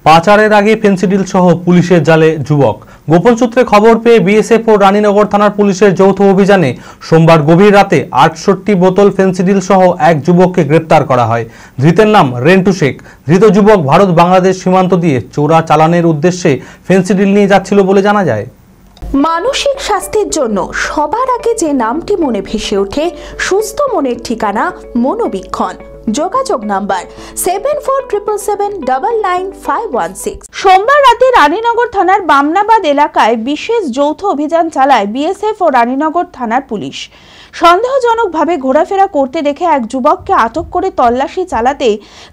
পাচারের আগে ফেন্সিডিল সহ পুলিশের জালে যুবক। গোপন সূত্রে খবর পেয়ে বিএসএফ ও রানীনগর থানার পুলিশের যৌথ অভিযানে সোমবার গভীর রাতে 68 বোতল ফেন্সিডিল সহ এক যুবককে গ্রেপ্তার করা হয়। ধৃতের নাম রেন্টু শেখ। ধৃত যুবক ভারত বাংলাদেশ সীমান্ত দিয়ে চোরা চালানের উদ্দেশ্যে ফেন্সিডিল নিয়ে যাচ্ছিল বলে জানা যায়। মানসিক স্বাস্থ্যের জন্য সবার আগে যে নামটি মনে ভেসে ওঠে, সুস্থ মনের ঠিকানা মনোবীক্ষণ। যোগাযোগ নাম্বার 7477799516। সোমবার রাতে রানীনগর থানার বামনাবাদ এলাকায় বিশেষ যৌথ অভিযান চালায় বিএসএফ ও রানীনগর থানার পুলিশ। সন্দেহজনকভাবে ঘোরাফেরা করতে দেখে এক যুবককে আটক করে তল্লাশি চালাতে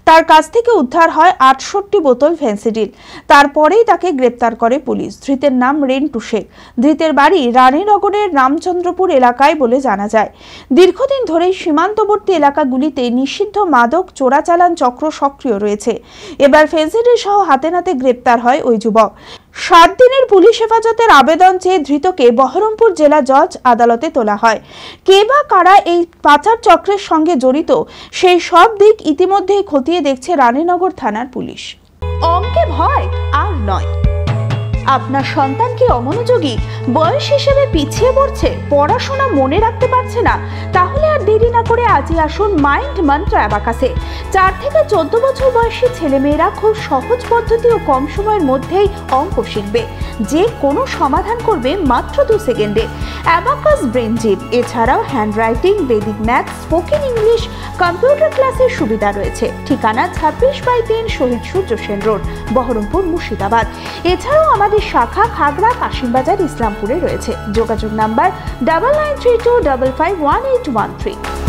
তার কাছ থেকে উদ্ধার হয় 68 বোতল ফেন্সিডিল। তারপরেই তাকে গ্রেপ্তার করে পুলিশ। ধৃতের নাম রেন্টু শেখ। ধৃতের বাড়ি রানীনগরের রামচন্দ্রপুর এলাকায় বলে জানা যায়। দীর্ঘদিন ধরেই সীমান্তবর্তী এলাকাগুলিতে নিষিদ্ধ মাদক চোরাচালান চক্র সক্রিয় রয়েছে। এবার ফেন্সিডিল সহ হাতে নাতে গ্রেপ্তার হয় ওই যুবক। 7 দিনের পুলিশ হেফাজতের আবেদন চেয়ে ধৃতকে বহরমপুর জেলা জজ আদালতে তোলা হয়। কে বা কারা এই পাচার চক্রের সঙ্গে জড়িত, সেই সব দিক ইতিমধ্যেই খতিয়ে দেখছে রানীনগর থানার পুলিশ। অঙ্কে ভয় আর নয়। আপনার সন্তান কি অমনোযোগী, বয়স হিসেবে পিছিয়ে পড়ছে, পড়াশোনা মনে রাখতে পারছে না? তাহলে আর দেরি না করে আজই আসুন মাইন্ড মন্ত্র অ্যাবাকাসে। 4 থেকে 14 বছর বয়সী ছেলেমেয়েরা খুব সহজ পদ্ধতি ও কম সময়ের মধ্যেই অঙ্ক শিখবে, যে কোনো সমাধান করবে মাত্র 2 সেকেন্ডে। অ্যাবাকাস ব্রেন জিম, এছাড়াও handwriting, vedic math, spoken English, computer ক্লাসের সুবিধা রয়েছে। ঠিকানা 26/3 শহীদ সূর্য সেন রোড, বহরমপুর, মুর্শিদাবাদ। এছাড়াও আমাদের শাখা খাগড়া, কাশিমবাজার, ইসলামপুরে রয়েছে। যোগাযোগ নাম্বার 9932551813।